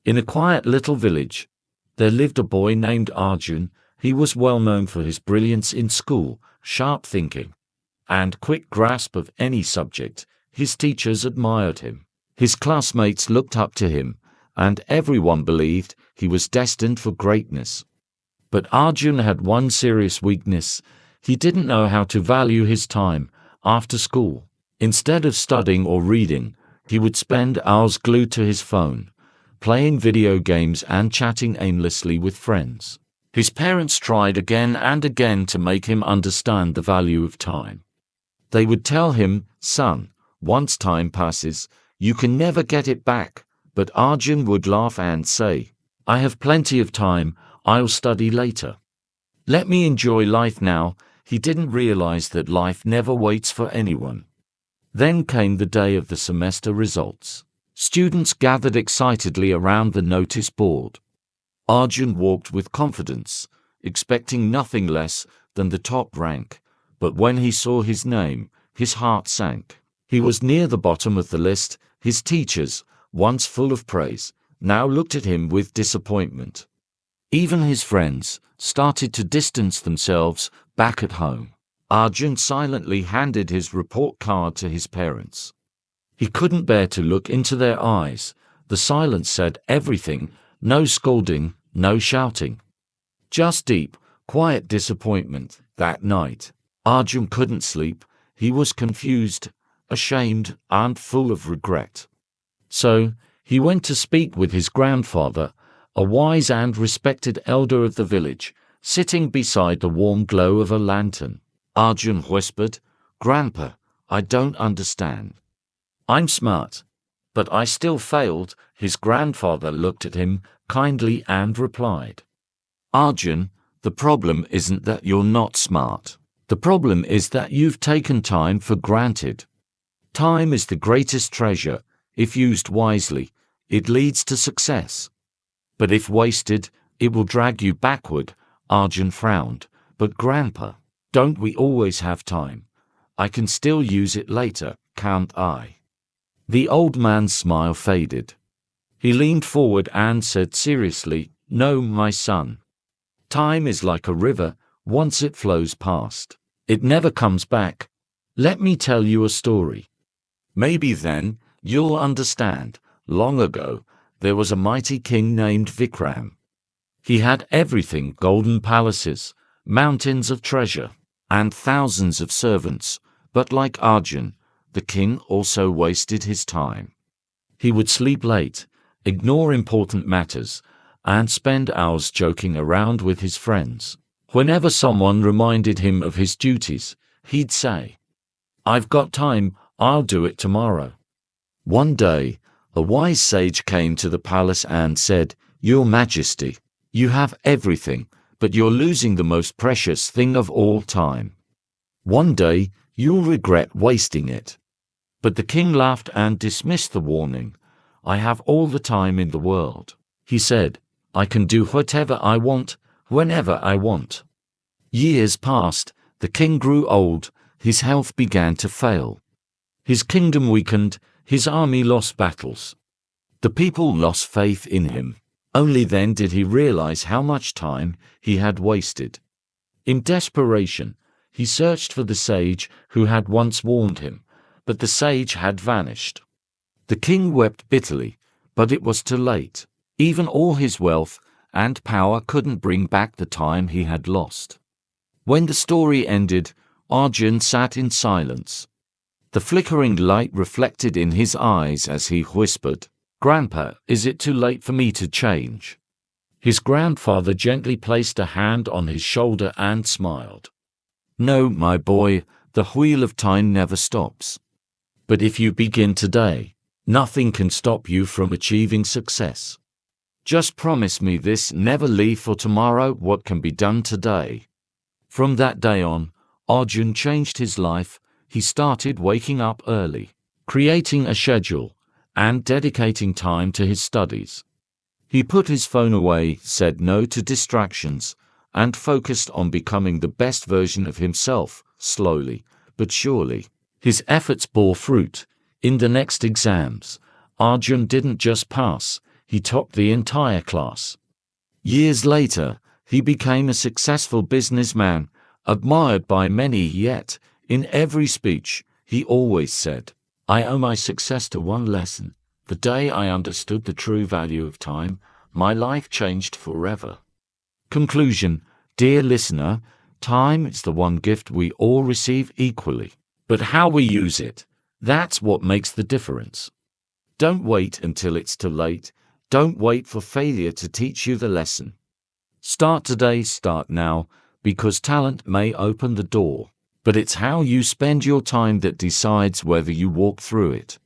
In a quiet little village, there lived a boy named Arjun. He was well known for his brilliance in school, sharp thinking, and quick grasp of any subject. His teachers admired him. His classmates looked up to him, and everyone believed he was destined for greatness. But Arjun had one serious weakness. He didn't know how to value his time after school. Instead of studying or reading, he would spend hours glued to his phone, playing video games and chatting aimlessly with friends. His parents tried again and again to make him understand the value of time. They would tell him, "Son, once time passes, you can never get it back." But Arjun would laugh and say, "I have plenty of time, I'll study later. Let me enjoy life now." He didn't realize that life never waits for anyone. Then came the day of the semester results. Students gathered excitedly around the notice board. Arjun walked with confidence, expecting nothing less than the top rank, but when he saw his name, his heart sank. He was near the bottom of the list. His teachers, once full of praise, now looked at him with disappointment. Even his friends started to distance themselves back at home. Arjun silently handed his report card to his parents. He couldn't bear to look into their eyes. The silence said everything. No scolding, no shouting. Just deep, quiet disappointment. That night, Arjun couldn't sleep. He was confused, ashamed, and full of regret. So, he went to speak with his grandfather, a wise and respected elder of the village, sitting beside the warm glow of a lantern. Arjun whispered, "Grandpa, I don't understand. I'm smart, but I still failed." His grandfather looked at him kindly and replied, "Arjun, the problem isn't that you're not smart. The problem is that you've taken time for granted. Time is the greatest treasure. If used wisely, it leads to success. But if wasted, it will drag you backward." Arjun frowned. "But Grandpa, don't we always have time? I can still use it later, can't I?" The old man's smile faded. He leaned forward and said seriously, "No, my son. Time is like a river. Once it flows past, it never comes back. Let me tell you a story. Maybe then you'll understand. Long ago, there was a mighty king named Vikram. He had everything: golden palaces, mountains of treasure, and thousands of servants. But like Arjun, the king also wasted his time. He would sleep late, ignore important matters, and spend hours joking around with his friends. Whenever someone reminded him of his duties, he'd say, "I've got time, I'll do it tomorrow." One day, a wise sage came to the palace and said, "Your Majesty, you have everything, but you're losing the most precious thing of all, time. One day, you'll regret wasting it." But the king laughed and dismissed the warning. "I have all the time in the world," he said. "I can do whatever I want, whenever I want." Years passed. The king grew old. His health began to fail. His kingdom weakened. His army lost battles. The people lost faith in him. Only then did he realize how much time he had wasted. In desperation, he searched for the sage who had once warned him, but the sage had vanished. The king wept bitterly, but it was too late. Even all his wealth and power couldn't bring back the time he had lost. When the story ended, Arjun sat in silence. The flickering light reflected in his eyes as he whispered, "Grandpa, is it too late for me to change?" His grandfather gently placed a hand on his shoulder and smiled. "No, my boy, the wheel of time never stops. But if you begin today, nothing can stop you from achieving success. Just promise me this: never leave for tomorrow what can be done today." From that day on, Arjun changed his life. He started waking up early, creating a schedule, and dedicating time to his studies. He put his phone away, said no to distractions, and focused on becoming the best version of himself. Slowly but surely, his efforts bore fruit. In the next exams, Arjun didn't just pass, He topped the entire class. Years later, he became a successful businessman, admired by many, yet, in every speech, he always said, "I owe my success to one lesson. The day I understood the true value of time, my life changed forever." Conclusion. Dear listener, time is the one gift we all receive equally. But how we use it, that's what makes the difference. Don't wait until it's too late. Don't wait for failure to teach you the lesson. Start today, start now, because talent may open the door, but it's how you spend your time that decides whether you walk through it.